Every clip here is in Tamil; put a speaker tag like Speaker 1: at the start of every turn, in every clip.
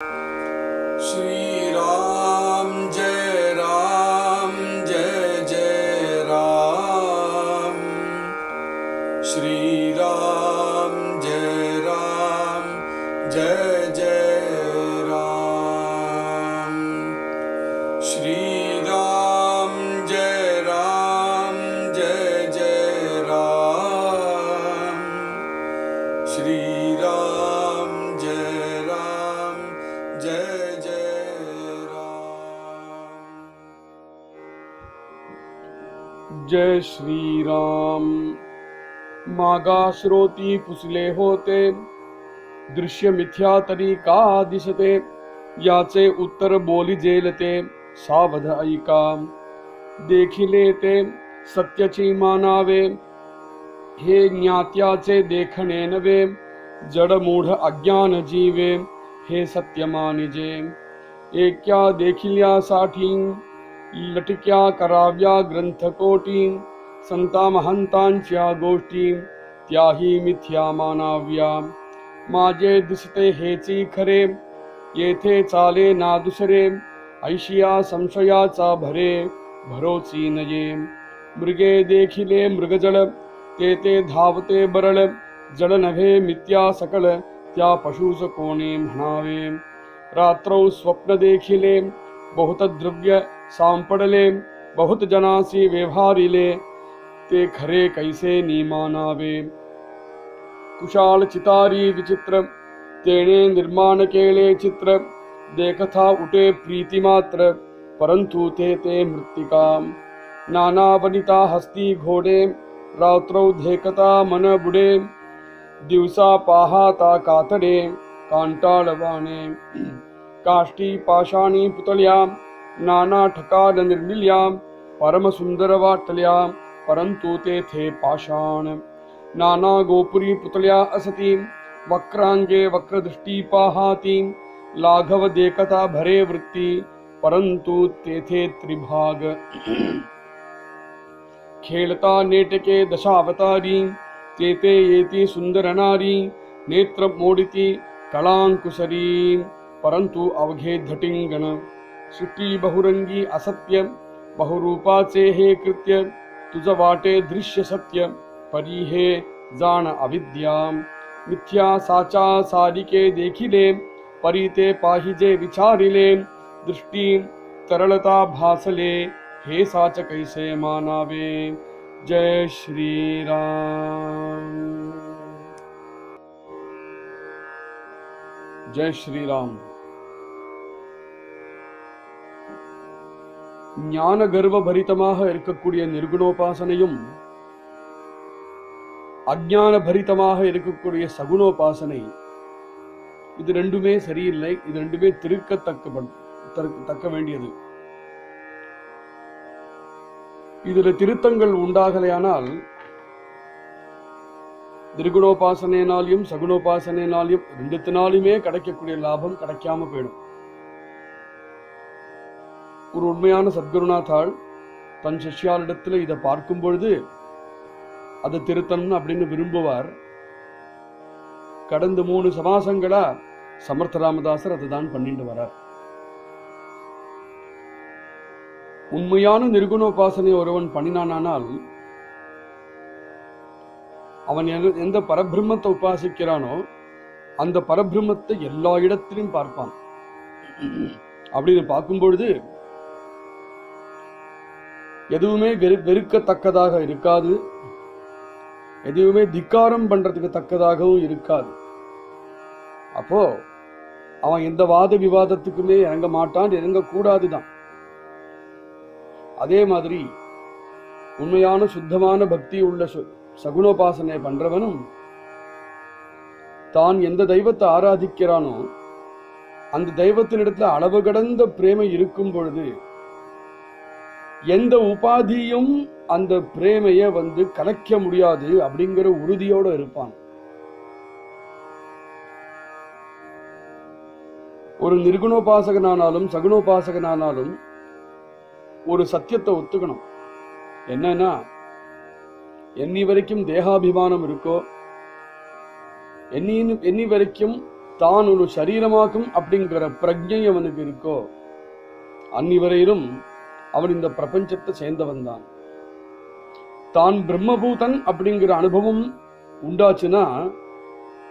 Speaker 1: श्री राम जय जय राम। श्री राम जय जय राम। श्री राम जय जय राम। श्री राम जय जय राम। जय श्री राम। मागा श्रोती पुसले होते, दृश्य मिथ्या तरी का दिसते, याचे उत्तर बोली जेलते, सावध ऐका। देखिले ते सत्याची मानावे, हे ज्ञात्याचे देखणे नवे, जडमूढ अज्ञान जीवे, हे सत्य मानिजे। एक्या देखिल्यासाठी लटक्या कराव्या ग्रंथकोटी, संता महंतांच्या गोष्टी त्याही मिथ्या मानाव्या। माझे दिसते हेची खरे, येथे चाले ना दुसरे, ऐशिया संशयाचा भरे, भरोची नये। मृगे देखिले मृगजळ, ते धावते बरळ, जड नव्हे मिथ्या सकळ, त्या पशुस कोणी म्हणावे। रात्रौ स्वप्न देखिले, बहुत द्रव्य सांपडले, बहुत जनासी व्यवहारिले, ते खरे कैसे निमानावे। कुशाल चितारी विचित्र, तेने निर्माण केले चित्र, देखता उठे प्रीती मात्र, परंतु ते मृत्तिका। नाना वनिता हस्ती घोडे, रात्रौ धेकता मन बुडे, दिवसा पाहाता कातडे, कांटाळवाणे। काष्टी पाषाणी पुतळ्या, नाना ठकाल निर्मिल्या, परम सुंदर वाटल्या, परंतु तेथे पाषाण। नाना गोपुरी पुतळ्या असती, वक्रांगे वक्रदृष्टी पाहाती, लाघव देखता भरे वृत्ती, परंतु तेथे त्रिभाग। खेळता नेटके दशावतारी, तेथे येती सुंदर नारी, नेत्र मोडिती कळांकुसरी, परंतु अवघे धटिंगण। सृष्टी बहुरंगी असत्य, बहुरूपाचे हे कृत्य, तुझ वाटे दृश्य सत्य, परी हे जाण अविद्या। मिथ्या साचा सारिके देखिले, परी ते पाहिजे विचारिले, दृष्टी तरळता भासले, हे साच कैसे मानावे। जय श्री राम। जय श्री राम। ஞான கர்வ பரிதமாக இருக்கக்கூடிய நிர்குணோபாசனையும் அஞ்ஞான பரிதமாக இருக்கக்கூடிய சகுணோபாசனை, இது ரெண்டுமே சரியில்லை. இது ரெண்டுமே தக்க வேண்டியது. இதுல திருத்தங்கள் உண்டாகலையானால் நிர்குணோபாசனையினாலையும் சகுணோபாசனையினாலையும் ரெண்டுத்தினாலுமே கிடைக்கக்கூடிய லாபம் கிடைக்காம போயிடும். ஒரு உண்மையான சத்குருநாத்தாள் தன் சிஷ்யாளிடத்துல இதை பார்க்கும் பொழுது அதை திருத்தணும் அப்படின்னு விரும்புவார். கடந்த 3 சமாசங்களா சமர்த்த ராமதாசர் அதுதான் பண்ணிட்டு வரார். உண்மையான நிர்குணோபாசனை ஒருவன் பண்ணினானால் அவன் எந்த பரபிரம்மத்தை உபாசிக்கிறானோ அந்த பரபிரம்மத்தை எல்லா இடத்திலும் பார்ப்பான். அப்படின்னு பார்க்கும் பொழுது எதுவுமே வெறுக்கத்தக்கதாக இருக்காது, எதுவுமே திக்காரம் பண்றதுக்கு தக்கதாகவும் இருக்காது. அப்போ அவன் எந்த வாத விவாதத்துக்குமே இறங்க மாட்டான், இறங்க கூடாதுதான். அதே மாதிரி உண்மையான சுத்தமான பக்தி உள்ள சகுணோபாசனை பண்றவனும் தான் எந்த தெய்வத்தை ஆராதிக்கிறானோ அந்த தெய்வத்தினிடத்துல அளவு கடந்த பிரேமை இருக்கும் பொழுது எந்த உபாதியும் அந்த பிரேமைய கலைக்க முடியாது அப்படிங்கிற உறுதியோட இருப்பான். ஒரு நிர்குணோபாசகனானாலும் சகுணோபாசகனானாலும் ஒரு சத்தியத்தை ஒத்துக்கணும். என்னன்னா, என்னி வரைக்கும் தேகாபிமானம் இருக்கோ, என்னி வரைக்கும் தான் ஒரு சரீரமாக்கும் அப்படிங்கிற பிரஜை அவனுக்கு இருக்கோ அன்னிவரையிலும் அவன் இந்த பிரபஞ்சத்தை சேர்ந்தவன் தான். தான் பிரம்மபூதன் அப்படிங்கிற அனுபவம் உண்டாச்சுன்னா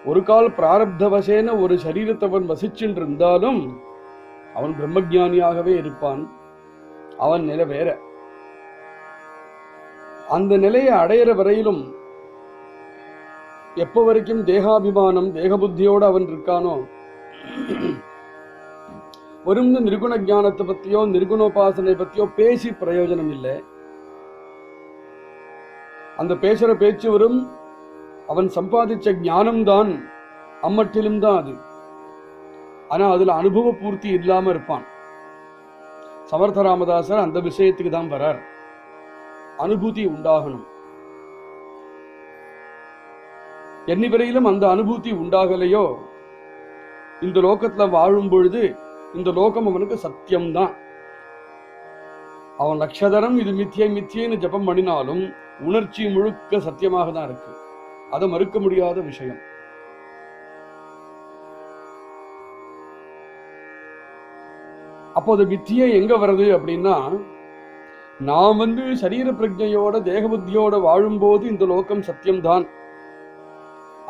Speaker 1: ஒரு கால் பிராரப்தவசேன ஒரு சரீரத்தவன் வசிச்சுட்டு இருந்தாலும் அவன் பிரம்மஜானியாகவே இருப்பான். அவன் நிலை வேற. அந்த நிலையை அடையிற வரையிலும் எப்ப வரைக்கும் தேகாபிமானம் தேகபுத்தியோடு அவன் இருக்கானோ வரும் நிர்குண ஞானத்தை பத்தியோ நிர்குணோபாசனை பத்தியோ பேசி பிரயோஜனம் இல்லை. அந்த பேசுற பேச்சு வரும் அவன் சம்பாதிச்ச ஞானம்தான், அம்மட்டிலும் தான் அது. ஆனா அதுல அனுபவ பூர்த்தி இல்லாம இருப்பான். சமர்த்த ராமதாசர் அந்த விஷயத்துக்கு தான் வரார். அனுபூதி உண்டாகணும். என்னி வரையிலும் அந்த அனுபூதி உண்டாகலையோ இந்த லோகத்துல வாழும் பொழுது இந்த லோகம் அவனுக்கு சத்தியம்தான். அவன் லட்சதரம் இது மித்தியை மித்தியன்னு ஜபம் பண்ணினாலும் உணர்ச்சி முழுக்க சத்தியமாக தான் இருக்கு. அதை மறுக்க முடியாத விஷயம். அப்போ அது மித்தியை எங்க வருது அப்படின்னா, நாம் சரீர பிரஜையோட தேகபுத்தியோட வாழும்போது இந்த லோகம் சத்தியம்தான்.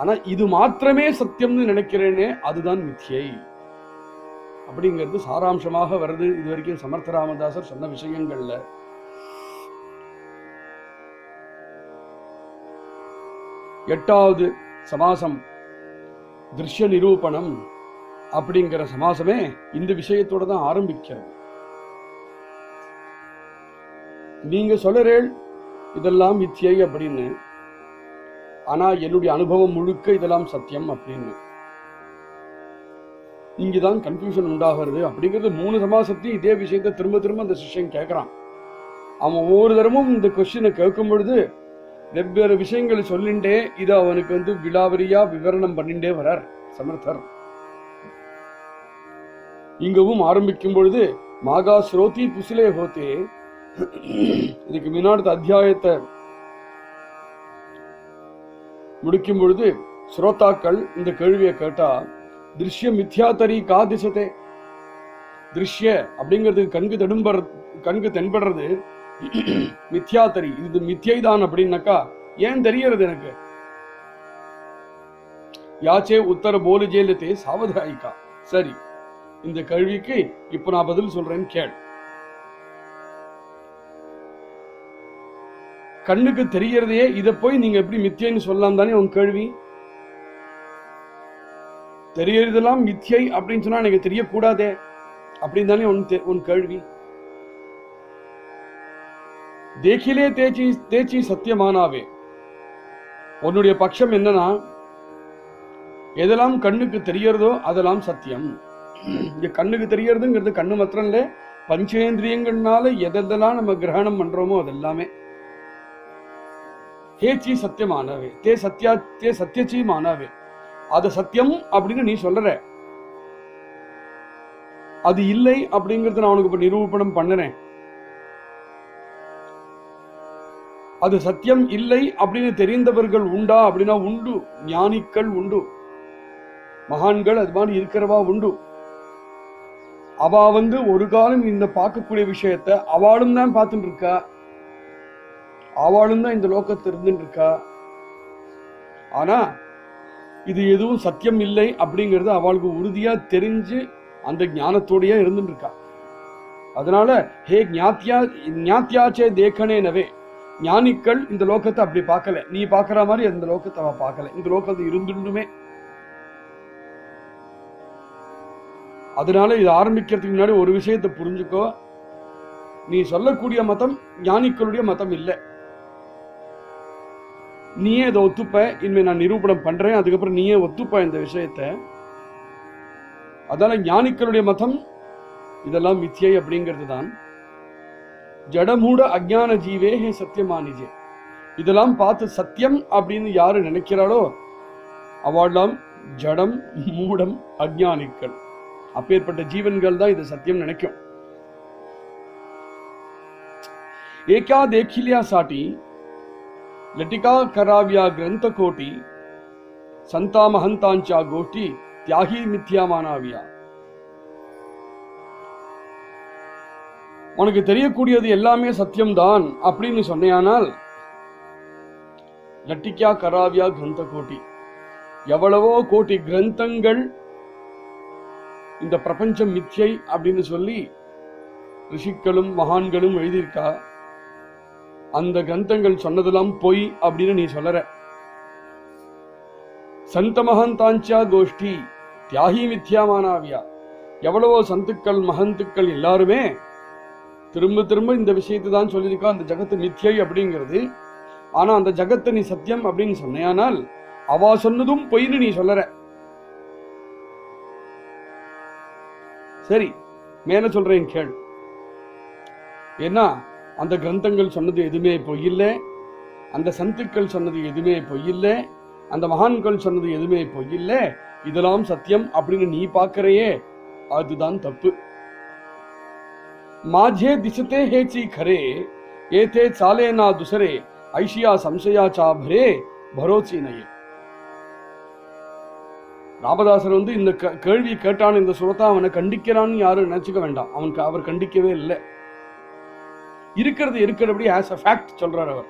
Speaker 1: ஆனா இது மாத்திரமே சத்தியம்னு நினைக்கிறேனே அதுதான் மித்தியை அப்படிங்கிறது சாராம்சமாக வருது இது வரைக்கும் சமர்த்த ராமதாசர் சொன்ன விஷயங்கள்ல. எட்டாவது சமாசம் திருஷ்ய நிரூபணம் அப்படிங்கிற சமாசமே இந்த விஷயத்தோட தான் ஆரம்பிக்கிறது. நீங்க சொல்றேன் இதெல்லாம் மித்தியை அப்படின்னு, ஆனா என்னுடைய அனுபவம் முழுக்க இதெல்லாம் சத்தியம் அப்படின்னு. இங்கதான் கன்ஃபியூஷன் உண்டாகிறது அப்படிங்கிறது. 3 சமாசத்தையும் இதே விஷயத்தை திரும்ப திரும்ப அந்த சிஷ்யன் கேட்கிறான். அவன் ஒவ்வொரு தரமும் இந்த கொஸ்டினை கேட்கும் பொழுது வெவ்வேறு விஷயங்களை சொல்லிண்டே இதை அவனுக்கு விலாவரியா விவரணம் பண்ணிண்டே வரார் சமர்த்தர். இங்கவும் ஆரம்பிக்கும் பொழுது மாகா ஸ்ரோதி புசிலே ஹோத்தே, இதுக்கு முன்னாடி அத்தியாயத்தை முடிக்கும் பொழுது ஸ்ரோதாக்கள் இந்த கேள்வியை கேட்டா, திருஷ்ய மித்யாத்தரி கா திசத்தே, திருஷ்ய அப்படிங்கிறது கண்கு தென்படுறது மித்யாத்தரி, இது மித்யை தான் அப்படின்னாக்கா ஏன் தெரியறது எனக்கு? யாச்சே உத்தர போலிஜேலத்தே சாவதாயிக்கா. சரி, இந்த கேள்விக்கு இப்ப நான் பதில் சொல்றேன்னு கேள். கண்ணுக்கு தெரியறதையே இதை போய் நீங்க எப்படி மித்தியைன்னு சொல்லலாம் தானே உன் கேள்வி. தெரியறதெல்லாம் மித்தியை அப்படின்னு சொன்னா எனக்கு தெரியக்கூடாதே அப்படின்னு தானே உன் கேள்வி. தேக்கிலே தேச்சி சத்தியமானாவே. உன்னுடைய பட்சம் என்னன்னா, எதெல்லாம் கண்ணுக்கு தெரியறதோ அதெல்லாம் சத்தியம். இங்க கண்ணுக்கு தெரியறதுங்கிறது கண்ணு மாத்திரம் இல்ல, பஞ்சேந்திரியங்கள்னால எதெல்லாம் நம்ம கிரகணம் பண்றோமோ அதெல்லாமே. ஹேச்சி சத்தியமானவே, தே சத்தியச்சி மானாவே. அது சத்தியம் அப்படின்னு நீ சொல்ற, அது இல்லை அப்படிங்கறது நான் உனக்கு இப்ப நிரூபணம் பண்ணுறேன். அது சத்தியம் இல்லை அப்படின்னு தெரிந்தவர்கள் உண்டா அப்படின்னா உண்டு. ஞானிகள் உண்டு, மகான்கள் அது மாதிரி இருக்கிறவா உண்டு. அவ ஒரு காலம் இந்த பார்க்கக்கூடிய விஷயத்த அவளும் தான் பார்த்துட்டு இருக்கா, அவளும் தான் இந்த லோகத்தில் இருந்துட்டு இருக்கா. ஆனா இது எதுவும் சத்தியம் இல்லை அப்படிங்கிறது அவளுக்கு உறுதியா தெரிஞ்சு அந்த ஞானத்தோடய இருந்துட்டு இருக்கா. அதனால ஹே ஞாத்தியாச்சே தேக்கனே நவே, ஞானிகள் இந்த லோகத்தை அப்படி பார்க்கல, நீ பார்க்கிற மாதிரி அந்த லோகத்தை அவ பார்க்கல. இந்த லோகத்தை இருந்துட்டுமே. அதனால இது ஆரம்பிக்கிறதுக்கு முன்னாடி ஒரு விஷயத்தை புரிஞ்சுக்கோ, நீ சொல்லக்கூடிய மதம் ஞானிகளுடைய மதம் இல்லை. நீயே அதை ஒத்துப்ப. இனிமே நான் நிரூபணம் பண்றேன், அதுக்கப்புறம் நீயே ஒத்துப்ப இந்த விஷயத்த. அதனால ஞானிகளுடைய மதம் இதெல்லாம் மித்தியை அப்படிங்கிறது தான். ஜடமூட அஜ்ஞான ஜீவே ஹே சத்தியமானிஜே. இதெல்லாம் பார்த்து சத்தியம் அப்படின்னு யாரு நினைக்கிறாளோ அவள்லாம் ஜடம் மூடம் அஜ்ஞானிகள். அப்பேற்பட்ட ஜீவன்கள் தான் இது சத்தியம் நினைக்கும். ஏகா தேக்கிலியா சாட்டி லட்டிகா கராவியா கிரந்த கோட்டி சந்தா மகந்தாஞ்சா கோஷ்டி தியாகி மித்யாமானாவியா. உனக்கு தெரியக்கூடியது எல்லாமே சத்தியம்தான் அப்படின்னு சொன்னையானால் லட்டிக்கா கராவியா கிரந்த கோட்டி, எவ்வளவோ கோட்டி கிரந்தங்கள் இந்த பிரபஞ்சம் மித்யை அப்படின்னு சொல்லி ரிஷிக்களும் மகான்களும் எழுதியிருக்கா. அந்த கிரந்தங்கள் சொன்னதெல்லாம் பொய் அப்படின்னு நீ சொல்லற. சந்த மகந்தாஞ்சா கோஷ்டி தியாகி மித்யாமானாவியா. எவ்வளவோ சந்துக்கள் மகந்துக்கள் எல்லாருமே திரும்ப திரும்ப இந்த விஷயத்தை தான் சொல்லியிருக்கா, அந்த ஜகத்து மித்யை அப்படிங்கிறது. ஆனா அந்த ஜகத்தை நீ சத்தியம் அப்படின்னு சொன்னையானால் அவா சொன்னதும் பொய்னு நீ சொல்லற. சரி, மேல சொல்றேன் கேள். ஏன்னா அந்த கிரந்தங்கள் சொன்னது எதுவுமே பொய்யில்லை, அந்த சந்துக்கள் சொன்னது எதுவுமே பொய்யில்லை, அந்த மகான்கள் சொன்னது எதுவுமே பொய்யில்லை, இதெல்லாம் சத்தியம் அப்படின்னு நீ பார்க்கறையே, அதுதான் தப்பு. माझे दिसते हेची खरे येथे चाले ना दुसरे ऐशिया संशयाचा भरे भरोची नये. ராமதாசர் இந்த கேள்வி கேட்டான், இந்த சுரத்தா அவனை கண்டிக்கிறான்னு யாரும் நினைச்சுக்க வேண்டாம். அவர் கண்டிக்கவே இல்லை. இருக்கிறது இருக்கிறபடி ஆஸ் அ ஃபேக்ட் சொல்றார் அவர்.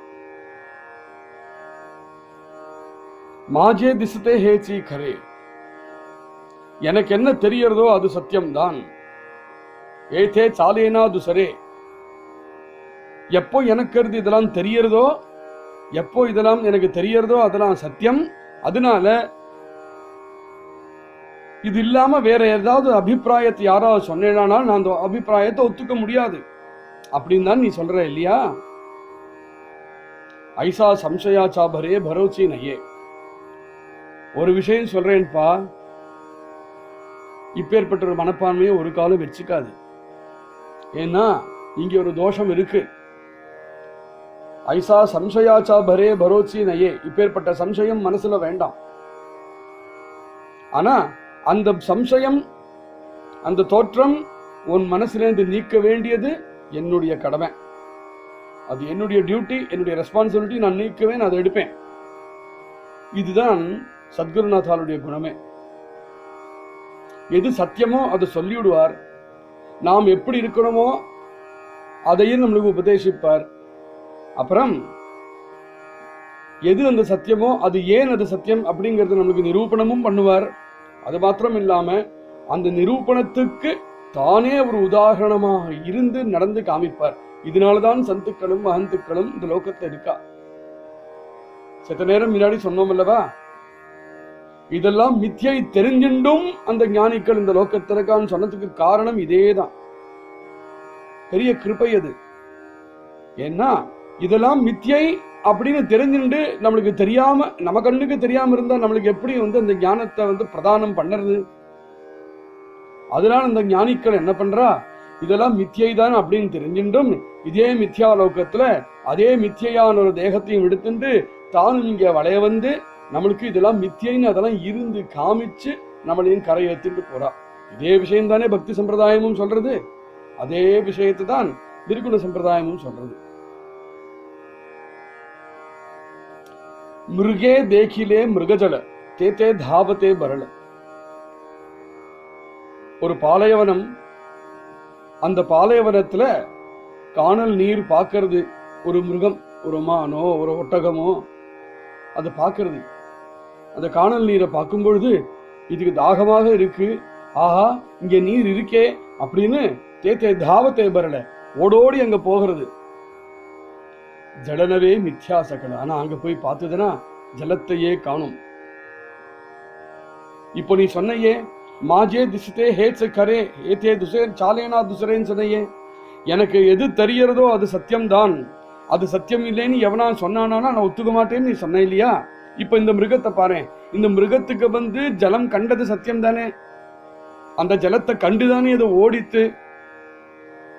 Speaker 1: மாஜே திசத்தே ஹேச்சி கரே, எனக்கு என்ன தெரியறதோ அது சத்தியம்தான். ஏதே சாலேனா துசரே, எப்போ எனக்கு இதெல்லாம் தெரியறதோ, எப்போ இதெல்லாம் எனக்கு தெரியறதோ அதெல்லாம் சத்தியம். அதனால இது இல்லாம வேற ஏதாவது அபிப்பிராயத்தை யாராவது சொன்னேனால் நான் அந்த அபிப்பிராயத்தை ஒத்துக்க முடியாது அப்படின்னு தான் நீ சொல்ற இல்லையா? ஐசா சம்சயா சாபரே பரோச்சி நையே. ஒரு விஷயம் சொல்றேன்பா, இப்பேற்பட்ட ஒரு மனப்பான்மையை ஒரு காலம் வச்சுக்காது. ஏன்னா இங்க ஒரு தோஷம் இருக்கு. ஐசா சம்சயாச்சா பரே பரோச்சி நயே, இப்பேற்பட்ட சம்சயம் மனசுல வேண்டாம். ஆனா அந்த சம்சயம், அந்த தோற்றம் உன் மனசிலிருந்து நீக்க வேண்டியது என்னுடைய கடமை. அது என்னுடைய டியூட்டி, என்னுடைய ரெஸ்பான்சிபிலிட்டி. நான் நீக்குவேன், அதை எடுப்பேன். இதுதான் சத்குருநாதாளுடைய குணமே. எது சத்தியமோ அதை சொல்லிவிடுவார். நாம் எப்படி இருக்கணுமோ அதையும் நம்மளுக்கு உபதேசிப்பார். அப்புறம் எது அந்த சத்தியமோ அது ஏன் அது சத்தியம் அப்படிங்கறது நம்மளுக்கு நிரூபணமும் பண்ணுவார். அது மாத்திரம் இல்லாம அந்த நிரூபணத்துக்கு தானே ஒரு உதாரணமாக இருந்து நடந்து காமிப்பார். இதனாலதான் சந்துக்களும் மகந்துக்களும் இந்த லோகத்துல இருக்கா. சத்த நேரம் முன்னாடி சொன்னோம் அல்லவா, இதெல்லாம் மித்யை தெரிஞ்சின்றும் அந்த ஞானிகள் இந்த லோகத்திற்கான்னு சொன்னதுக்கு காரணம் இதேதான். பெரிய கிருபை அது. ஏன்னா இதெல்லாம் மித்யை அப்படின்னு தெரிஞ்சுட்டு நம்மளுக்கு தெரியாம, நம்ம கண்ணுக்கு தெரியாம இருந்தா நம்மளுக்கு எப்படி அந்த ஞானத்தை பிரதானம் பண்ணுறது? அதனால இந்த ஞானிகள் என்ன பண்றா, இதெல்லாம் மித்யை தான் அப்படின்னு தெரிஞ்சின்றும் இதே மித்யா லோகத்துல அதே மித்யான ஒரு தேகத்தையும் எடுத்துட்டு தானும் இங்க வளைய வந்து நம்மளுக்கு இதெல்லாம் மித்யைன்னு அதெல்லாம் இருந்து காமிச்சு நம்மளையும் கரையேற்றிட்டு போறா. இதே விஷயம் தானே பக்தி சம்பிரதாயமும் சொல்றது. அதே விஷயத்தை தான் நிர்குண சம்பிரதாயமும் சொல்றது. மிருகே தேகிலே மிருகஜல தேத்தே தாவத்தே பரள. ஒரு பாலைவனம், அந்த பாலைவனத்துல காணல் நீர் பார்க்கறது ஒரு மிருகம், ஒரு மானோ ஒரு ஒட்டகமோ அதை பார்க்கறது. அந்த காணல் நீரை பார்க்கும் பொழுது இதுக்கு தாகமாக இருக்கு, ஆஹா இங்க நீர் இருக்கே அப்படின்னு தேத்தே தாவத்தே பரல ஓடோடி அங்க போகிறது. ஜலனவே மித்யா சகல. ஆனா அங்க போய் பார்த்ததுன்னா ஜலத்தையே காணும். இப்போ நீ சொன்னையே மாஜே திசத்தே ஹேட்ஸ் கரே ஏத்தே துசேர் சாலேனா துசரேன்னு சொன்னையே, எனக்கு எது தெரியறதோ அது சத்தியம்தான், அது சத்தியம் இல்லைன்னு எவனா சொன்னானா நான் ஒத்துக்க மாட்டேன்னு நீ சொன்ன இல்லையா? இப்ப இந்த மிருகத்தை பாரு, இந்த மிருகத்துக்கு ஜலம் கண்டது சத்தியம் தானே, அந்த ஜலத்தை கண்டுதானே அது ஓடித்து.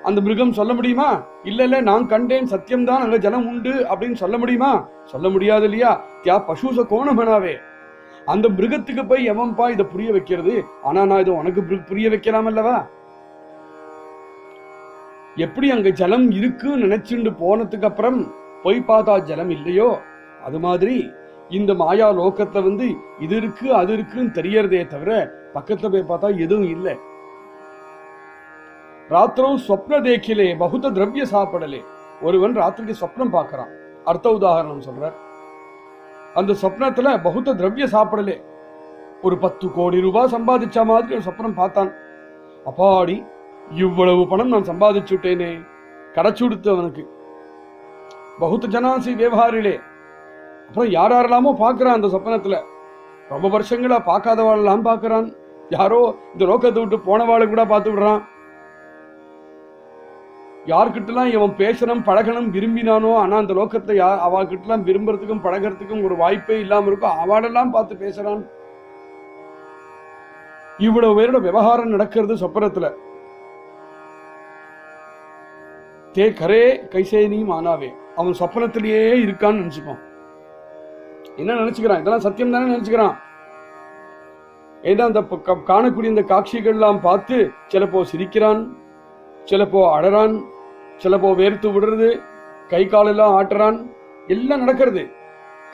Speaker 1: அந்த மிருகம் சொல்ல முடியுமா இல்ல இல்ல நான் கண்டேன் சத்தியம்தான் அங்க ஜலம் உண்டு அப்படின்னு சொல்ல முடியுமா? சொல்ல முடியாது இல்லையா? தியா பசுச கோணமனாவே. அந்த மிருகத்துக்கு போய் எவன்பா இதை புரிய வைக்கிறது? ஆனா நான் இதை உனக்கு புரிய வைக்கலாம் அல்லவா? எப்படி அங்க ஜலம் இருக்குன்னு நினைச்சுண்டு போனதுக்கு அப்புறம் போய் பார்த்தா ஜலம் இல்லையோ, அது மாதிரி இந்த மாயா லோகத்தை இது இருக்கு அது இருக்குன்னு தெரியறதே தவிர பக்கத்துல போய் பார்த்தா எதுவும் இல்லை. ராத்திரம் ஸ்வப்ன தேக்கிலே பகுத திரவிய சாப்பிடலே. ஒருவன் ராத்திரிக்கு சொப்னம் பார்க்கறான். அர்த்த உதாரணம் சொல்றார். அந்த சொப்னத்துல பகுத்த திரவிய சாப்பிடலே, ஒரு 10 கோடி ரூபாய் சம்பாதிச்ச மாதிரி ஒரு சொப்னம் பார்த்தான். அப்பாடி, இவ்வளவு பணம் நான் சம்பாதிச்சுட்டேனே, கிடைச்சுடுத்து அவனுக்கு. பகுத்த ஜனாசி விவகாரிலே. அப்புறம் யாரெல்லாமோ பார்க்கறான் அந்த சொப்பனத்துல. ரொம்ப வருஷங்களா பார்க்காதவாளெல்லாம் பார்க்கறான். யாரோ இந்த லோகத்தை விட்டு போனவாளை கூட பார்த்து விடுறான். யார்கிட்டலாம் இவன் பேசணும் பழகணும் விரும்பினானோ, ஆனா அந்த லோகத்துல அவகிட்டலாம் விரும்புறதுக்கும் பழகிறதுக்கும் ஒரு வாய்ப்பே இல்லாம இருக்கும், அவளெல்லாம் பார்த்து பேசுறான். இவ்வளவு பேரோட விவகாரம் நடக்கிறது சொப்பனத்துல. தே கரே கைசேனி மானாவே, அவன் சொப்பனத்திலேயே இருக்கான்னு நினைச்சுப்பான். என்ன நினைச்சுக்கிறான்? இதெல்லாம் சத்தியம் தானே நினைச்சுக்கிறான். ஏன்னா அந்த காணக்கூடிய இந்த காட்சிகள்லாம் பார்த்து சிலப்போ சிரிக்கிறான், சிலப்போ அழறான், சிலப்போ வேர்த்து விடுறது, கை காலெல்லாம் ஆட்டுறான், எல்லாம் நடக்கிறது.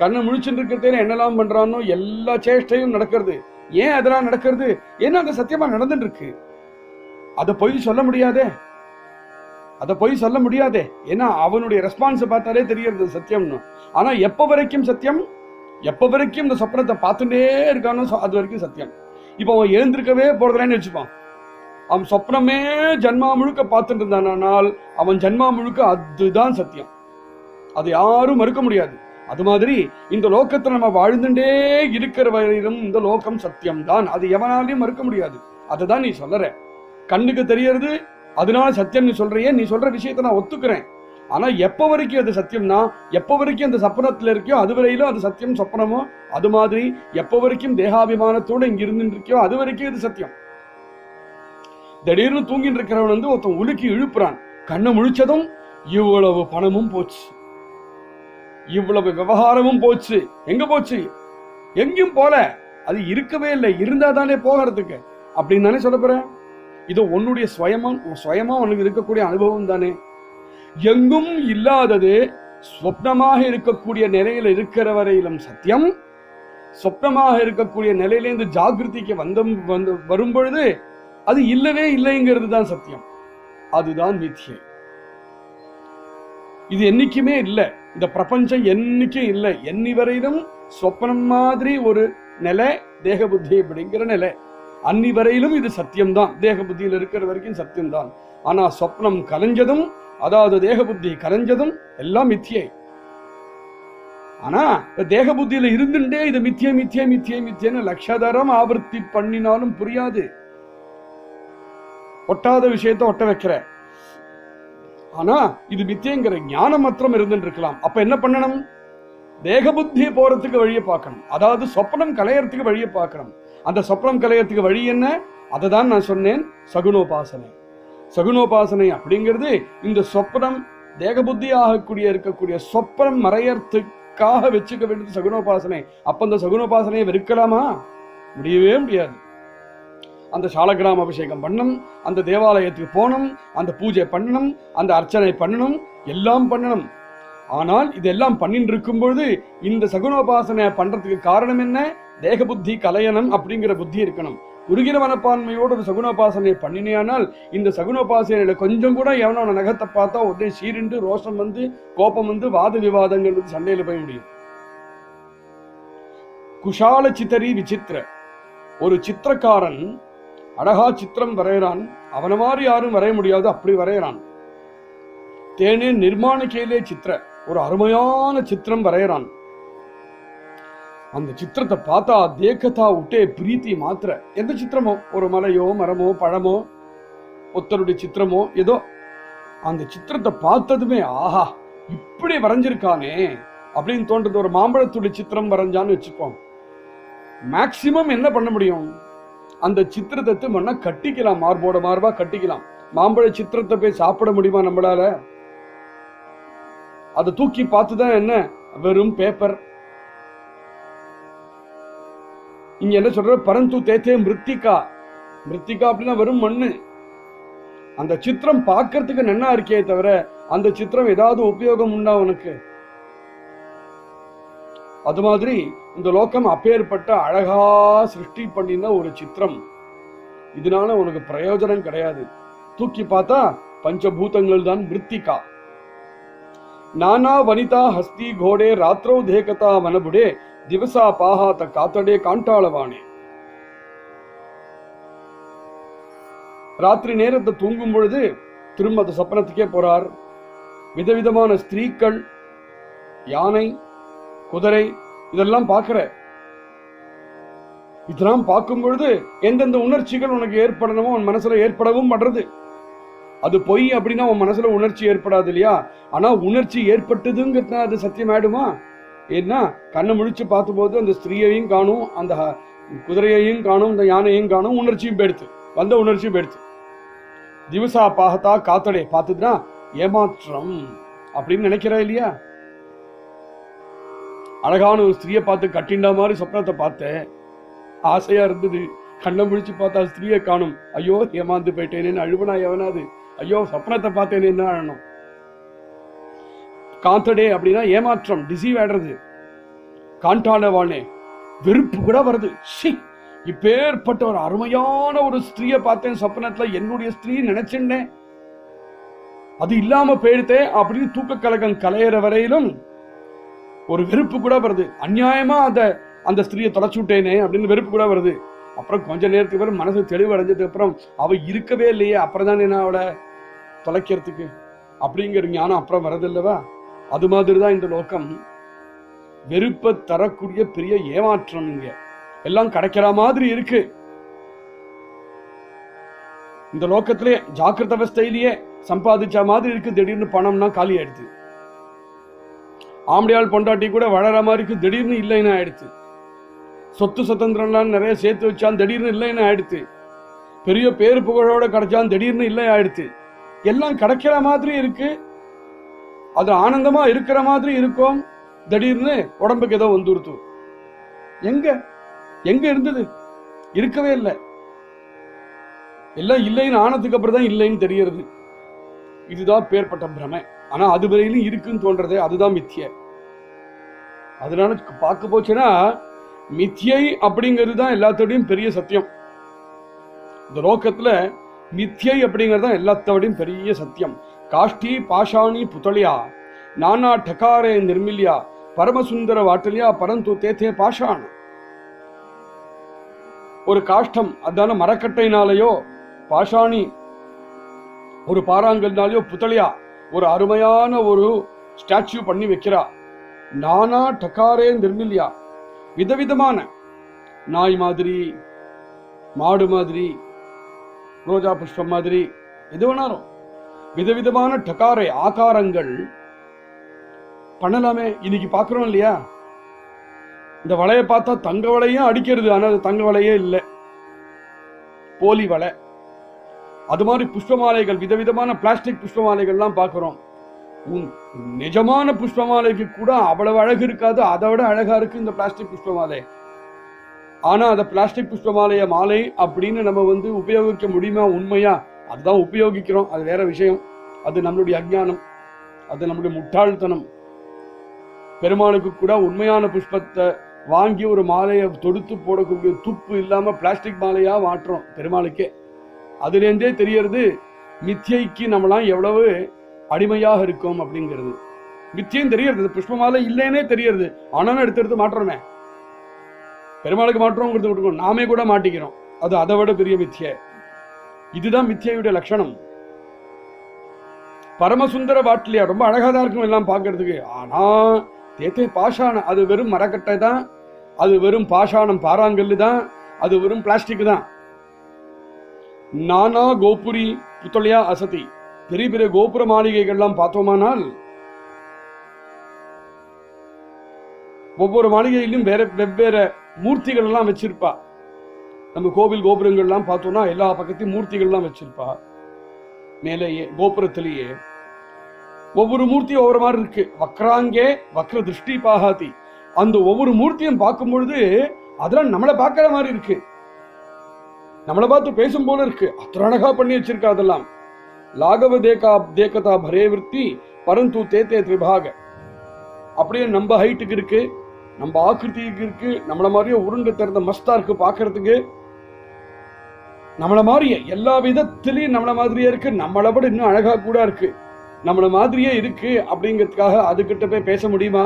Speaker 1: கண்ணை முழிச்சுட்டு இருக்கிறதே என்னெல்லாம் பண்றானோ எல்லா சேஷ்டையும் நடக்கிறது. ஏன் அதெல்லாம் நடக்கிறது? ஏன்னா அந்த சத்தியமா நடந்துட்டு இருக்கு. அதை போய் சொல்ல முடியாதே, அதை போய் சொல்ல முடியாதே. ஏன்னா அவனுடைய ரெஸ்பான்ஸ் பார்த்தாலே தெரியறது சத்தியம்னு. ஆனா எப்ப வரைக்கும் சத்தியம்? எப்ப வரைக்கும் இந்த சொப்பனத்தை பார்த்துட்டே இருக்கானோ அது வரைக்கும் சத்தியம். இப்ப அவன் எழுந்திருக்கவே போறதுலன்னு வச்சுப்பான். அவன் சொப்னமே ஜன்மா முழுக்க பார்த்துட்டு இருந்தானால் அவன் ஜன்மா முழுக்க அதுதான் சத்தியம். அது யாரும் மறுக்க முடியாது. அது மாதிரி இந்த லோகத்துல நம்ம வாழ்ந்துட்டே இருக்கிற வரையிலும் இந்த லோகம் சத்தியம்தான். அது எவனாலையும் மறுக்க முடியாது. அதுதான் நீ சொல்ற. கண்ணுக்கு தெரியறது, அதனால சத்தியம் நீ சொல்றியே. நீ சொல்ற விஷயத்த நான் ஒத்துக்கிறேன். ஆனா எப்ப வரைக்கும் அது சத்தியம்னா, எப்ப வரைக்கும் அந்த சப்பனத்துல இருக்கியோ அது வரையிலும் அது சத்தியம் சொப்பனமோ, அது மாதிரி எப்ப வரைக்கும் தேகாபிமானத்தோட இங்க இருந்து இருக்கியோ அது வரைக்கும் இது சத்தியம். திடீர்னு தூங்கிட்டு இருக்கிறவன் ஒருத்தன் உலுக்கி இழுப்புறான். கண்ணை முழிச்சதும் இவ்வளவு பணமும் போச்சு, இவ்வளவு விவகாரமும் போச்சு. எங்க போச்சு? எங்கேயும் போல. அது இருக்கவே இல்லை. இருந்தா தானே போகிறதுக்கு அப்படின்னு தானே சொல்ல போறேன். இது உன்னுடைய சுயமா உனக்கு இருக்கக்கூடிய அனுபவம் தானே. எங்கும் இல்லாதது சொப்னமாக இருக்கக்கூடிய நிலையில இருக்கிற வரையிலும் சத்தியம். சொப்னமாக இருக்கக்கூடிய நிலையிலேருந்து ஜாகிருதிக்கு வரும் பொழுது அது இல்லவே இல்லைங்கிறது தான் சத்தியம். அதுதான் மித்யை. இது என்னைக்குமே இல்லை. இந்த பிரபஞ்சம் என்னைக்கும் இல்லை. என்னி வரையிலும் சொப்பனம் மாதிரி ஒரு நிலை தேக புத்தி அப்படிங்கிற நிலை. அன்னி வரையிலும் இது சத்தியம்தான். தேக புத்தியில் இருக்கிற வரைக்கும் சத்தியம்தான். ஆனா சொப்னம் கலைஞ்சதும், அதாவது தேக புத்தி கலைஞ்சதும் எல்லாம் மித்தியை. ஆனா தேக புத்தியில இருந்துட்டே இது மித்திய மித்திய மித்திய மித்தியன்னு லட்சதரம் ஆவர்த்தி பண்ணினாலும் புரியாது. ஒட்டாத விஷயத்த ஒட்ட வைக்கிற. ஆனா இது மித்தியங்கிற ஞானம் மாத்திரம் இருந்துட்டு இருக்கலாம். அப்ப என்ன பண்ணணும்? தேக புத்தி போறதுக்கு வழியை பார்க்கணும். அதாவது சொப்பனம் கலையறதுக்கு வழியை பார்க்கணும். அந்த சொப்பனம் கலையறதுக்கு வழி என்ன? அதை தான் நான் சொன்னேன், சகுனோபாசனை. சகுனோபாசனை அப்படிங்கிறது இந்த சொப்பனம் தேக புத்தி ஆகக்கூடிய இருக்கக்கூடிய சொப்பனம் மறையறதுக்காக வச்சுக்க வேண்டியது சகுனோபாசனை. அப்ப அந்த சகுனோபாசனையை வெறுக்கலாமா? முடியவே முடியாது. அந்த சாலக்கிராம அபிஷேகம் பண்ணணும், அந்த தேவாலயத்துக்கு போகணும், அந்த பூஜை பண்ணணும், அந்த அர்ச்சனை பண்ணணும், எல்லாம் பண்ணணும். ஆனால் இதெல்லாம் பண்ணிட்டு இருக்கும் பொழுது இந்த சகுனோபாசனை பண்றதுக்கு காரணம் என்ன? தேக புத்தி கலையனம் அப்படிங்கிற புத்தி இருக்கணும். குறுகிற மனப்பான்மையோடு ஒரு சகுனோபாசனையை பண்ணினேனால் இந்த சகுனோபாசனையில கொஞ்சம் கூட எவனோ நகத்தை பார்த்தா உடனே சீரிண்டு ரோஷம் கோபம் வாத விவாதங்கள் சண்டையில போய் முடியும். குஷால சித்தரி விசித்திர. ஒரு சித்திரக்காரன் அழகா சித்திரம் வரைகிறான். அவன மாதிரி யாரும் வரைய முடியாது, அப்படி வரைகிறான். தேனே நிர்மாண கேலே சித்திர, ஒரு அருமையான சித்திரம் வரைகிறான். அந்த சித்திரத்தை பார்த்தா தேக்கத்தா விட்டே பிரீத்தி மாத்திர. எந்த சித்திரமோ, ஒரு மலையோ மரமோ பழமோ ஒருத்தருடைய சித்திரமோ ஏதோ, அந்த சித்திரத்தை பார்த்ததுமே ஆஹா இப்படி வரைஞ்சிருக்கானே அப்படின்னு தோன்றது. ஒரு மாம்பழத்துடைய சித்திரம் வரைஞ்சான்னு வச்சுப்போம். மேக்சிமம் என்ன பண்ண முடியும்? அந்த சித்திரத்தை மண்ணா கட்டிக்கலாம், மார்போட மார்பா கட்டிக்கலாம். மாம்பழ சித்திரத்தை போய் சாப்பிட முடியுமா நம்மளால? அதை தூக்கி பார்த்துதான் என்ன, வெறும் பேப்பர். இங்க என்ன சொல்ற? பரந்து தேத்தே மிருத்திகா. மிருத்திகா அப்படின்னா வெறும் மண்ணு. அந்த சித்திரம் பார்க்கறதுக்கு நன்னா இருக்கே தவிர அந்த சித்திரம் ஏதாவது உபயோகம் உண்டா உனக்கு? அது மாதிரி இந்த லோகம் அப்பேற்பட்ட அழகா சிருஷ்டி பண்ணின ஒரு சித்திரம். இதனால உனக்கு பிரயோஜனம் கிடையாது. தூக்கி பார்த்தா பஞ்சபூதங்கள் தான் மிருத்திகா. நானா வனிதா ஹஸ்தி கோடே ராத்திரோ தேகதா மனபுடே திவசா பாகாத காத்தடே காண்டாளவானே. ராத்திரி நேரத்தை தூங்கும் பொழுது திரும்ப அந்த சொப்பனத்துக்கே போறார். விதவிதமான ஸ்திரீக்கள், யானை, குதிரை இதெல்லாம் பார்க்கிற. இதெல்லாம் பார்க்கும் பொழுது எந்தெந்த உணர்ச்சிகள் உனக்கு ஏற்படணுமோ உன் மனசுல ஏற்படவும் பண்றது. அது பொய் அப்படின்னா உன் மனசுல உணர்ச்சி ஏற்படாது இல்லையா? ஆனா உணர்ச்சி ஏற்பட்டதுங்கிறது அது சத்தியம் ஆயிடுமா? ஏன்னா கண்ணை முழிச்சு பார்த்த போது அந்த ஸ்திரீயையும் காணும், அந்த குதிரையையும் காணும், இந்த யானையும் காணும், உணர்ச்சியும் போயிடுத்து, வந்த உணர்ச்சியும் போயிடுத்து. திவசா பாகத்தா காத்தடே பார்த்துதுன்னா ஏமாற்றம் அப்படின்னு நினைக்கிறா இல்லையா? அழகான ஒரு ஸ்திரீயை பார்த்து கட்டிண்டா மாதிரி சொப்னத்தை பார்த்தேன், ஆசையா இருந்தது. கண்ணை முழிச்சு பார்த்தா ஸ்திரீயை காணும், ஐயோ ஏமாந்து போயிட்டேனேன்னு அழுவனா எவனாது? ஐயோ சொப்னத்தை பார்த்தேன்னு அழணும். காந்தடே அப்படின்னா ஏமாற்றம், டிசீவ் ஆடுறது. காண்டாளவானே வெறுப்பு கூட வருது. இப்பேற்பட்ட ஒரு அருமையான ஒரு ஸ்திரீயை பார்த்தேன் சொப்பனத்துல, என்னுடைய ஸ்திரீ நினைச்சேன், அது இல்லாம போயிடுத்தேன் அப்படின்னு தூக்க கலகம் கலையிற வரையிலும் ஒரு வெறுப்பு கூட வருது. அநியாயமா அந்த ஸ்திரீயை தொலைச்சு விட்டேனே அப்படின்னு வெறுப்பு கூட வருது. அப்புறம் கொஞ்ச நேரத்துக்கு பிறகு மனசு தெளிவடைஞ்சதுக்கு அப்புறம் அவ இருக்கவே இல்லையே, அப்புறம் தான் என்ன அவளை தொலைக்கிறதுக்கு அப்படிங்கிற ஞானம் அப்புறம் வரதில்லவா? அது மாதிரிதான் இந்த லோகம். வெறுப்பை தரக்கூடிய பெரிய ஏமாற்றம். இங்க எல்லாம் கிடைக்கிற மாதிரி இருக்கு. இந்த லோகத்திலே ஜாக்கிரத அவஸ்தையிலேயே சம்பாதிச்ச மாதிரி இருக்கு, திடீர்னு பணம்னா காலி ஆயிடுச்சு. ஆம்படியால் பொண்டாட்டி கூட வளர மாதிரி இருக்கு, திடீர்னு இல்லைன்னு ஆயிடுச்சு. சொத்து சுதந்திரம்லாம் நிறைய சேர்த்து வச்சான், திடீர்னு இல்லைன்னு ஆயிடுச்சு. பெரிய பேரு புகழோட கிடைச்சான், திடீர்னு இல்லை ஆயிடுச்சு. எல்லாம் கிடைக்கிற மாதிரி இருக்கு, அது ஆனந்தமா இருக்கிற மாதிரி இருக்கும், திடீர்னு உடம்புக்கு ஏதோ வந்துருத்து. எங்க இருந்தது? இருக்கவே இல்லை. எல்லாம் இல்லைன்னு ஆனதுக்கு அப்புறம் தான் இல்லைன்னு தெரியறது. இதுதான் பேர்பட்ட பிரமை. ஆனா அது வரையிலும் இருக்குன்னு தோன்றதே அதுதான் மித்தியை. அதனால பார்க்க போச்சுன்னா மித்தியை அப்படிங்கிறது தான் எல்லாத்தோடையும் பெரிய சத்தியம். இந்த லோகத்துல மித்தியை அப்படிங்கிறது தான் எல்லாத்தோடையும் பெரிய சத்தியம். காஷ்டி பாஷாணி புத்தளியா நானா டகாரே நிர்மில்யா பரமசுந்தர வாட்டலியா பரந்து தேத்தே பாஷாண. ஒரு காஷ்டம், அதான மரக்கட்டைனாலேயோ, பாஷாணி ஒரு பாறாங்கல்னாலேயோ, புத்தளியா ஒரு அருமையான ஒரு ஸ்டாச்சு பண்ணி வைக்கிறா. நானா டகாரே நிர்மில்யா விதவிதமான நாய் மாதிரி, மாடு மாதிரி, ரோஜா புஷ்பம் மாதிரி, எது வேணாலும் விதவிதமான டகாரே ஆகாரங்கள் பண்ணலாமே. இன்னைக்கு பாக்குறோம் இல்லையா? இந்த வலையை பார்த்தா தங்க வலையும் அடிக்கிறது, ஆனா அது தங்க வலையே இல்லை, போலி வலை. அது மாதிரி புஷ்ப மாலைகள், விதவிதமான பிளாஸ்டிக் புஷ்ப மாலைகள்லாம் பார்க்கிறோம். நிஜமான புஷ்ப மாலைக்கு கூட அவ்வளவு அழகு இருக்காது, அதை விட அழகா இருக்கு இந்த பிளாஸ்டிக் புஷ்ப மாலை. ஆனா அந்த பிளாஸ்டிக் புஷ்ப மாலைய மாலை அப்படின்னு நம்ம உபயோகிக்க முடியுமா? உண்மையா? அதுதான் உபயோகிக்கிறோம், அது வேற விஷயம். அது நம்மளுடைய அஞ்ஞானம், அது நம்மளுடைய முட்டாள்தனம். பெருமாளுக்கு கூட உண்மையான புஷ்பத்தை வாங்கி ஒரு மாலையை தொடுத்து போடக்கூடிய துப்பு இல்லாம பிளாஸ்டிக் மாலையா மாற்றோம் பெருமாளுக்கே. அதுலேருந்தே தெரியறது மித்தியைக்கு நம்மளாம் எவ்வளவு அடிமையாக இருக்கோம் அப்படிங்கிறது. மித்தியம் தெரியறது, புஷ்ப மாலை இல்லைன்னே தெரியறது, ஆனாலும் எடுத்து மாற்றோமே. பெருமாளுக்கு மாற்றோங்கிறது விட்டுக்கணும், நாமே கூட மாட்டிக்கிறோம். அது அதை விட பெரிய மித்திய. இதுதான் மித்தியுடைய லட்சணம். பரமசுந்தர பாட்டிலியா ரொம்ப அழகா தான் இருக்கும் எல்லாம் பார்க்கறதுக்கு. ஆனா தேத்தே பாஷாணம், அது வெறும் மரக்கட்டை தான், அது வெறும் பாஷாணம் பாறாங்கல்லு தான், அது வெறும் பிளாஸ்டிக் தான். நானா கோபுரி புத்தளியா அசதி, பெரிய பெரிய கோபுர மாளிகைகள்லாம் பார்த்தோமானால் ஒவ்வொரு மாளிகையிலும் வேற வெவ்வேறு மூர்த்திகள் எல்லாம் வச்சிருப்பா. நம்ம கோவில் கோபுரங்கள்லாம் பார்த்தோம்னா எல்லா பக்கத்தையும் மூர்த்திகள்லாம் வச்சிருப்பா. மேலேயே கோபுரத்திலேயே ஒவ்வொரு மூர்த்தியும் ஒவ்வொரு மாதிரி இருக்கு. வக்ராங்கே வக்ர திருஷ்டி பாகாதி. அந்த ஒவ்வொரு மூர்த்தியும் பார்க்கும் பொழுது அதெல்லாம் நம்மளை பார்க்கிற மாதிரி இருக்கு, நம்மளை பார்த்து பேசும் போல இருக்கு. அத்தனை அழகா பண்ணி வச்சிருக்கா அதெல்லாம். லாகவ தேகதா பரே விருத்தி பரந்து தேத்தே திரிபாக. அப்படியே நம்ம ஹைட்டுக்கு இருக்கு, நம்ம ஆக்கிருதிக்கு இருக்கு, நம்மள மாதிரியே உருண்டு திறந்த மஸ்தா இருக்கு பாக்குறதுக்கு, நம்மள மாதிரியே எல்லா விதத்திலையும் நம்மள மாதிரியே இருக்கு, நம்மளை விட இன்னும் அழகா கூட இருக்கு, நம்மள மாதிரியே இருக்கு அப்படிங்கிறதுக்காக அதுகிட்ட போய் பேச முடியுமா?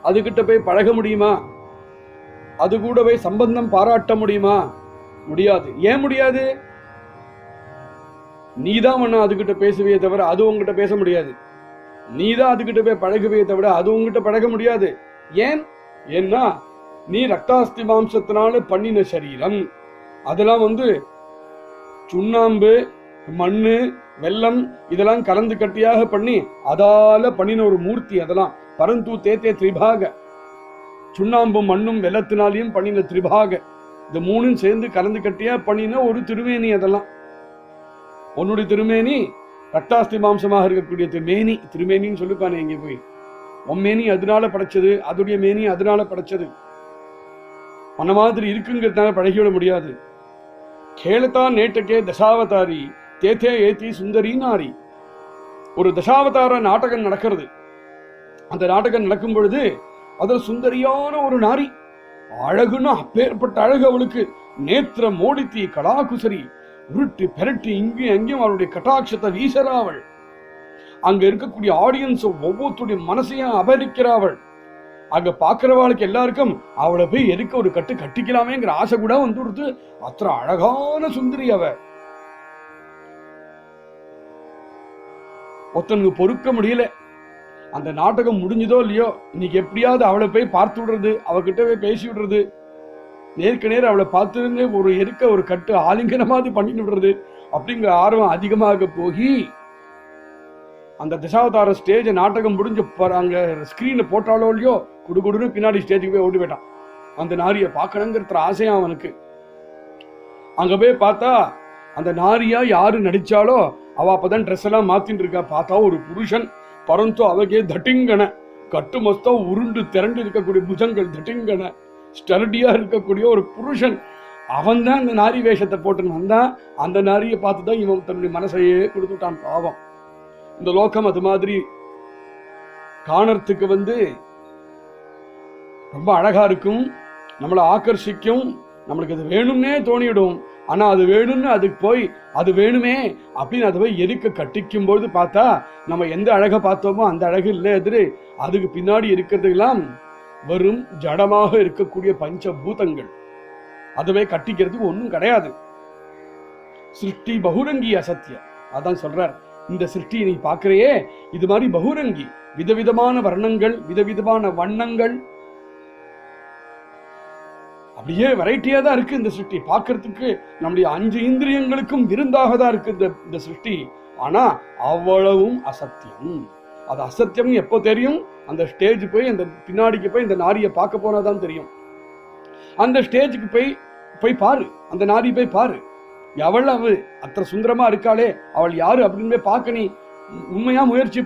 Speaker 1: அதுகிட்ட போய் பழக முடியுமா? அது கூட போய் சம்பந்தம் பாராட்ட முடியுமா? முடியாது. ஏன் முடியாது? நீதான் வேணா அதுகிட்ட பேசுவே தவிர அது உங்ககிட்ட பேச முடியாது. நீதான் அதுகிட்ட போய் பழகுவே தவிர அது உங்ககிட்ட பழக முடியாது. ஏன்? ஏன்னா நீ ரக்தாஸ்தி மாம்சத்தினால பண்ணின சரீரம். அதெல்லாம் சுண்ணாம்பு, மண்ணு, வெல்லம் இதெல்லாம் கலந்து கட்டியாக பண்ணி அதால பண்ணின ஒரு மூர்த்தி. அதெல்லாம் பரந்து தேத்தே திரிபாக, சுண்ணாம்பும் மண்ணும் வெள்ளத்தினாலையும் பண்ணின திரிபாக, இந்த மூணும் சேர்ந்து கலந்து கட்டியா பண்ணின ஒரு திருமேனி. அதெல்லாம் உன்னுடைய திருமேனி ரக்தாஸ்தி மாம்சமாக இருக்கக்கூடிய திருமேனி. திருமேனின்னு சொல்லிப்பானே எங்கே போய், உம்மேனி அதனால படைச்சது, அதுடைய மேனி அதனால படைச்சது. அந்த மாதிரி இருக்குங்கிறதுனால பழகிவிட முடியாது. கேளத்தான் நேட்டக்கே தசாவதாரி தேத்தே ஏத்தி சுந்தரி நாரி. ஒரு தசாவதார நாடகம் நடக்கிறது. அந்த நாடகம் நடக்கும் பொழுது அதில் சுந்தரியான ஒரு நாரி, அழகுன்னு அப்பேற்பட்ட அழகு அவளுக்கு. நேத்திர மோடித்தி கலாகுசரி, உருட்டு பெரட்டி இங்கேயும் அங்கேயும் அவளுடைய கட்டாட்சத்தை வீசறாவள். அங்க இருக்கக்கூடிய ஆடியன்ஸ் ஒவ்வொருத்துடைய மனசையும் அபரிக்கிறாவள். அங்க பாக்குறவாளுக்கு எல்லாருக்கும் அவளை போய் எதுக்க ஒரு கட்டு கட்டிக்கலாமேங்கிற ஆசை கூட வந்துடுது. அത്ര அழகான சுந்தரி அவ. ஒருத்தனுக்கு பொறுக்க முடியல. அந்த நாடகம் முடிஞ்சதோ இல்லையோ, இன்னைக்கு எப்படியாவது அவளை போய் பார்த்து விடுறது, அவகிட்ட போய் பேசி விடுறது, நேருக்கு நேர் அவளை பார்த்து ஒரு எருக்க ஒரு கட்டு ஆலிங்கனமாவது பண்ணிட்டு விடுறது அப்படிங்கிற ஆர்வம் அதிகமாக போகி அந்த தசாவதார ஸ்டேஜ் நாடகம் முடிஞ்சு அங்க ஸ்கிரீனை போட்டாலோ இல்லையோ குடுகுடுன்னு பின்னாடி ஸ்டேஜுக்கு போய் ஓடி போயிட்டான். அந்த நாரியை பார்க்கணுங்கிற ஆசையா அவனுக்கு. அங்க போய் பார்த்தா அந்த நாரியா யாரு நடிச்சாலோ அவ அப்பதான் ட்ரெஸ் எல்லாம் மாத்தின்னு இருக்கா. பார்த்தா ஒரு புருஷன், பரந்தோ அவகே தட்டிங்கன, கட்டு மொத்தம் உருண்டு திரண்டு இருக்கக்கூடிய புஜங்கள், தட்டிங்கன ஸ்டர்டியா இருக்கக்கூடிய ஒரு புருஷன். அவன் தான் அந்த நாரி வேஷத்தை போட்டுன்னு வந்தான். அந்த நாரியை பார்த்துதான் இவன் தன்னுடைய மனசையே கொடுத்துட்டான். பாவம். இந்த லோகம் அது மாதிரி காணறதுக்கு ரொம்ப அழகா இருக்கும், நம்மளை ஆக்கர்ஷிக்கும், நம்மளுக்கு அது வேணும்னே தோணிடும். ஆனா அது வேணும்னு அதுக்கு போய் அது வேணுமே அப்படின்னு அதை போய் எதுக்க கட்டிக்கும் போது பார்த்தா நம்ம எந்த அழகை பார்த்தோமோ அந்த அழகு இல்லை. எதிரு அதுக்கு பின்னாடி இருக்கிறதுக்கெல்லாம் வெறும் ஜடமாக இருக்கக்கூடிய பஞ்சபூதங்கள். அதுவே கட்டிக்கிறதுக்கு ஒன்றும் கிடையாது. சிருஷ்டி பகுரங்கி அசத்திய. அதான் சொல்றார், இந்த சிருஷ்டியை நீ பார்க்கிறையே இது மாதிரி பகுரங்கி, விதவிதமான வர்ணங்கள், விதவிதமான வண்ணங்கள், அப்படியே வெரைட்டியா தான் இருக்கு இந்த சிருஷ்டி. பார்க்கறதுக்கு நம்முடைய 5 இந்திரியங்களுக்கும் விருந்தாக தான் இருக்கு இந்த சிருஷ்டி. ஆனா அவ்வளவும் அசத்தியம். அது அசத்தியம் எப்போ தெரியும்? அந்த ஸ்டேஜ் போய் அந்த பின்னாடிக்கு போய் இந்த நாரியை பார்க்க போனாதான் தெரியும். அந்த ஸ்டேஜுக்கு போய் பாரு, அந்த நாரி போய் பாரு, எவள் அவள் அത്ര சுந்தரமா இருக்காளே, அவள் யாரு அப்படின்னு போய் பார்க்க நீ உண்மையா முயற்சி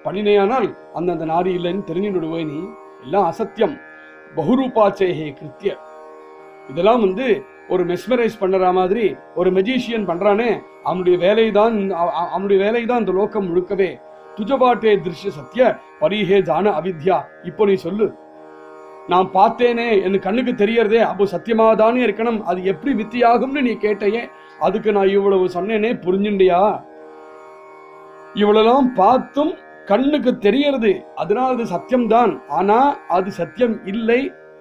Speaker 1: பண்ணினேயானால் அந்த நாரி இல்லைன்னு தெரிஞ்சுடுவே. நீ எல்லாம் அசத்தியம். பகுரூபாச்சேகே கிருத்திய. இதெல்லாம் ஒரு மெஸ்மரைஸ் பண்ற மாதிரி ஒரு மெஜிஷியன் பண்றானே, அவனுடைய வேலைதான் இந்த லோகம் முழுக்கவே. துஜபாட்டே திருஷ்ய சத்திய பரிஹே ஜான அவித்யா. இப்போ நீ சொல்லு, நான் பார்த்தேனே என் கண்ணுக்கு தெரியறதே, அப்போ சத்தியமாதானே இருக்கணும், அது எப்படி வித்தியாகும்னு நீ கேட்டையே, அதுக்கு நான் இவ்வளவு சொன்னேனே, புரிஞ்சுண்டியா? இவ்வளவுலாம் பார்த்தும் கண்ணுக்கு தெரியறது, அதனால அது சத்தியம்தான். ஆனா அது சத்தியம் இல்லை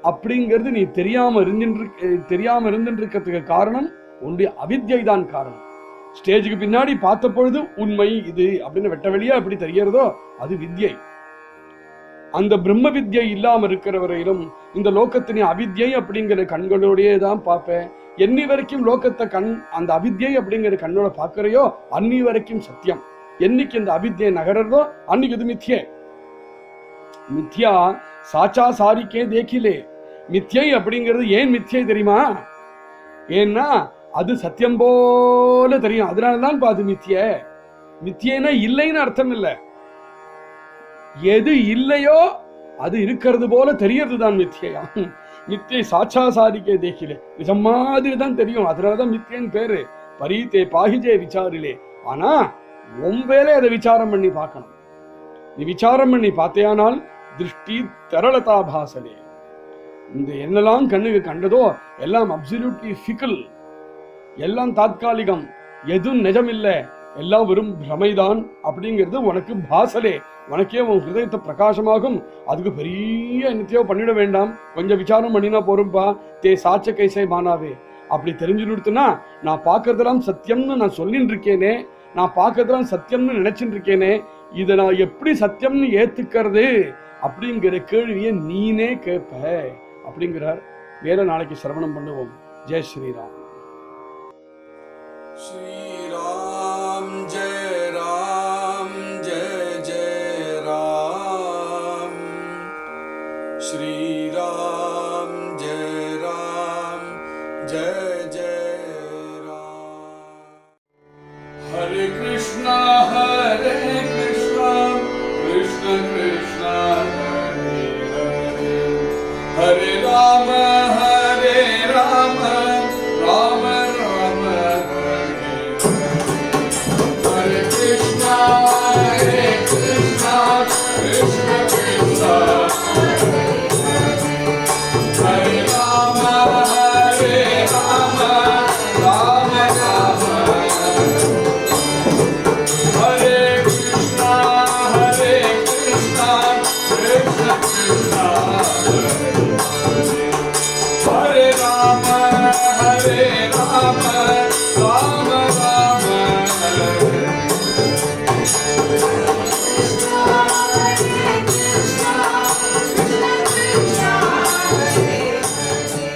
Speaker 1: அப்படிங்கிறது நீ தெரியாம இருந்துருக்கிறதுக்கு காரணம் உன்னுடைய அவித்யை தான் காரணம். ஸ்டேஜுக்கு பின்னாடி பார்த்த பொழுது உண்மை இது அப்படின்னு வெட்ட வெளியா எப்படி தெரியறதோ அது வித்யை. அந்த பிரம்ம வித்யை இல்லாம இருக்கிற வரையிலும் இந்த லோகத்தினை அவித்யை அப்படிங்கிற கண்களோடயே தான் பார்ப்பேன். என்னி வரைக்கும் லோகத்தை அந்த அவித்யை அப்படிங்கிற கண்ணோட பார்க்கறையோ அன்னி வரைக்கும் சத்தியம். என்னைக்கு இந்த அவித்யை நகரதோ அன்னைக்கு இது மித்யே. மித்யா சாச்சா சாரிக்கே தேக்கிலே. மித்யை அப்படிங்கிறது ஏன் மித்யை தெரியுமா? ஏன்னா அது சத்தியம் போல தெரியும், அதனாலதான் பாது மித்ய. மித்யேனா இல்லைன்னு அர்த்தம் இல்லை, எது இல்லையோ அது இருக்கிறது போல தெரியறது தான் மித்யா. மித்யை சாச்சா சாரிக்கே தேக்கிலே, நிஜம் மாதிரி தான் தெரியும், அதனாலதான் மித்யன்னு பேரு. பரீத்தே பாகிஜே விசாரிலே. ஆனா உன் வேலை அதை விசாரம் பண்ணி பார்க்கணும். நீ விசாரம் பண்ணி பார்த்தேயானால் திருஷ்டி தரளதா பாசலே. இந்த என்னெல்லாம் கண்ணுக்கு கண்டதோ எல்லாம் அப்சல்யூட்லி ஃபிக்கல், எல்லாம் தாத்காலிகம், எதுவும் நிஜமில்லை, எல்லாம் வெறும் பிரமைதான் அப்படிங்கிறது உனக்கு பாசலே, உனக்கே உன் ஹிருதயத்தை பிரகாசமாகும். அதுக்கு பெரிய என்னத்தையோ பண்ணிட வேண்டாம், கொஞ்சம் விசாரம் பண்ணினா போரும்பா. தே சாட்ச கைசை மானாவே. அப்படி தெரிஞ்சு நிறுத்துனா நான் பார்க்கறதெல்லாம் சத்தியம்னு நான் சொல்லிட்டு இருக்கேனே, நான் பார்க்கறதெல்லாம் சத்தியம்னு நினைச்சுட்டு இருக்கேனே, இதை நான் எப்படி சத்தியம்னு ஏத்துக்கிறது அப்படிங்கிற கேள்வியை நீனே கேட்ப அப்படிங்கிறார். வேற நாளைக்கு சிரவணம் பண்ணுவோம். ஜெய் ஸ்ரீராம்.
Speaker 2: ஸ்ரீராம் ஜெய ராம் ஜெய ஜெய ராம். ஸ்ரீராம் ஜெய ராம் ஜெய ஜெய ராம். ஹரே கிருஷ்ண